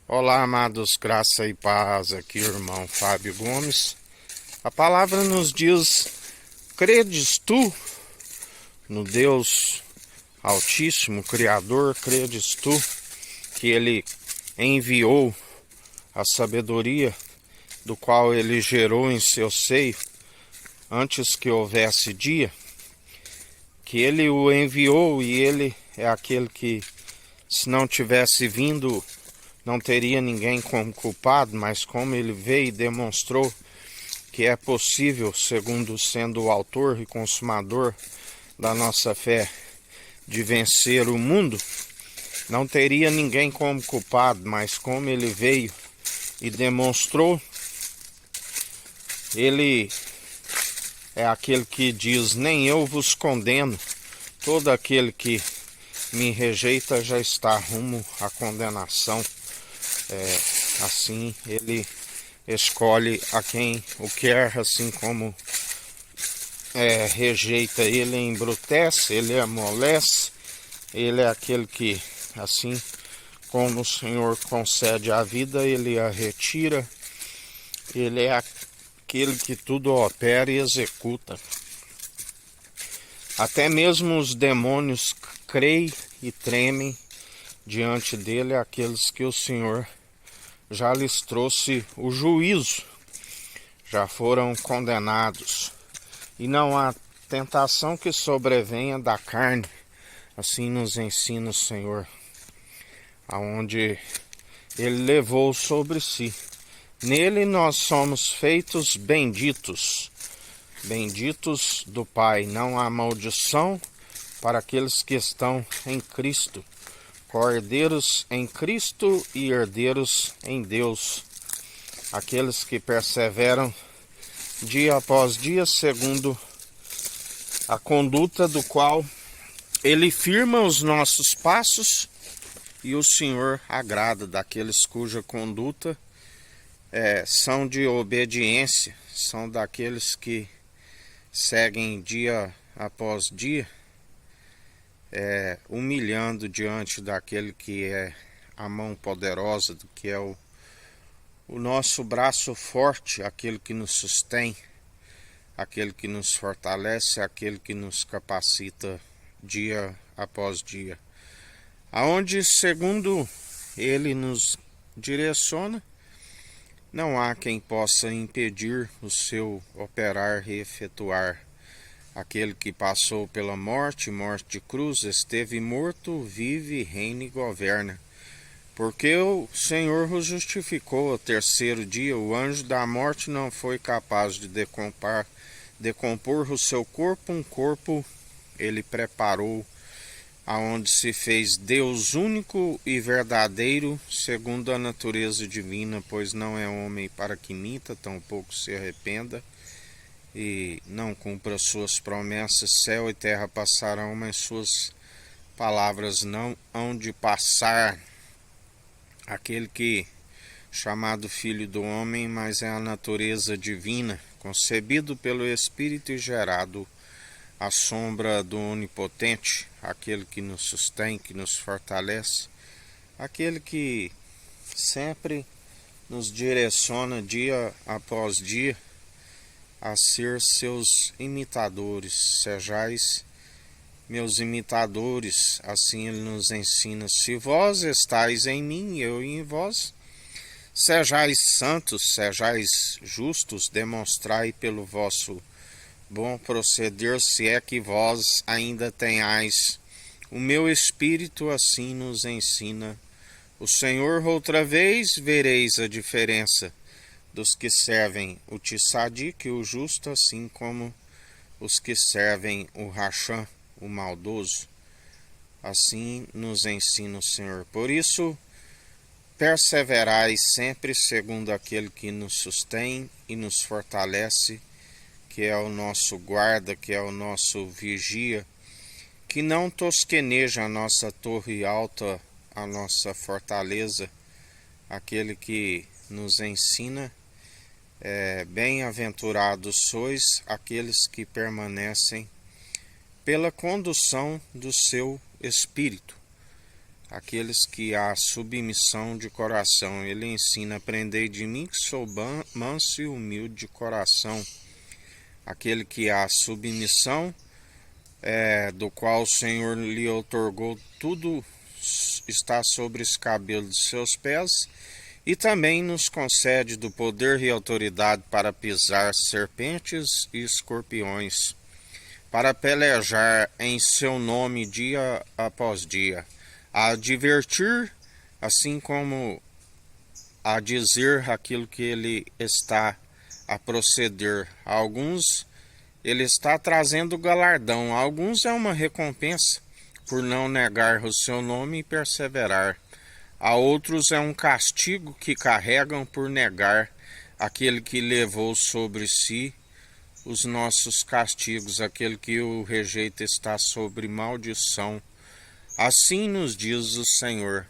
Olá, amados, graça e paz, aqui o irmão Fábio Gomes. A palavra nos diz: credes tu no Deus Altíssimo, Criador, credes tu que Ele enviou a sabedoria do qual Ele gerou em seu seio antes que houvesse dia, que Ele o enviou e Ele é aquele que, se não tivesse vindo, não teria ninguém como culpado, mas como ele veio e demonstrou que é possível, segundo sendo o autor e consumador da nossa fé, de vencer o mundo, não teria ninguém como culpado, mas como ele veio e demonstrou, ele é aquele que diz: nem eu vos condeno, todo aquele que me rejeita já está rumo à condenação. Assim ele escolhe a quem o quer, assim como rejeita, ele embrutece, ele amolece, ele é aquele que, assim como o Senhor concede a vida, ele a retira, ele é aquele que tudo opera e executa. Até mesmo os demônios creem e tremem diante dele, aqueles que o Senhor já lhes trouxe o juízo, já foram condenados. E não há tentação que sobrevenha da carne, assim nos ensina o Senhor, aonde Ele levou sobre si. Nele nós somos feitos benditos, benditos do Pai. Não há maldição para aqueles que estão em Cristo, cordeiros em Cristo e herdeiros em Deus, aqueles que perseveram dia após dia segundo a conduta do qual ele firma os nossos passos, e o Senhor agrada daqueles cuja conduta são de obediência, são daqueles que seguem dia após dia, humilhando diante daquele que é a mão poderosa, do que é o nosso braço forte, aquele que nos sustém, aquele que nos fortalece, aquele que nos capacita dia após dia. Aonde, segundo ele nos direciona, não há quem possa impedir o seu operar e efetuar. Aquele que passou pela morte, morte de cruz, esteve morto, vive, reina e governa. Porque o Senhor o justificou ao terceiro dia, o anjo da morte não foi capaz de decompor o seu corpo, um corpo ele preparou, aonde se fez Deus único e verdadeiro, segundo a natureza divina, pois não é homem para que minta, tampouco se arrependa, e não cumpra suas promessas. Céu e terra passarão, mas suas palavras não hão de passar. Aquele que, chamado Filho do Homem, mas é a natureza divina, concebido pelo Espírito e gerado à sombra do Onipotente, aquele que nos sustém, que nos fortalece, aquele que sempre nos direciona dia após dia a ser seus imitadores. Sejais meus imitadores, assim ele nos ensina: se vós estáis em mim, eu em vós, sejais santos, sejais justos, demonstrai pelo vosso bom proceder, se é que vós ainda tenhais o meu Espírito, assim nos ensina o Senhor. Outra vez vereis a diferença dos que servem o tzadik, o justo, assim como os que servem o racham, o maldoso. Assim nos ensina o Senhor. Por isso, perseverai sempre segundo aquele que nos sustém e nos fortalece, que é o nosso guarda, que é o nosso vigia, que não tosqueneja a nossa torre alta, a nossa fortaleza, aquele que nos ensina: bem-aventurados sois aqueles que permanecem pela condução do seu Espírito, aqueles que há submissão de coração. Ele ensina: aprendei de mim que sou manso e humilde de coração. Aquele que há submissão, do qual o Senhor lhe outorgou tudo, está sobre os cabelos de seus pés, e também nos concede do poder e autoridade para pisar serpentes e escorpiões, para pelejar em seu nome dia após dia, a advertir, assim como a dizer aquilo que ele está a proceder. A alguns ele está trazendo galardão, a alguns é uma recompensa por não negar o seu nome e perseverar. A outros é um castigo que carregam por negar aquele que levou sobre si os nossos castigos. Aquele que o rejeita está sobre maldição. Assim nos diz o Senhor: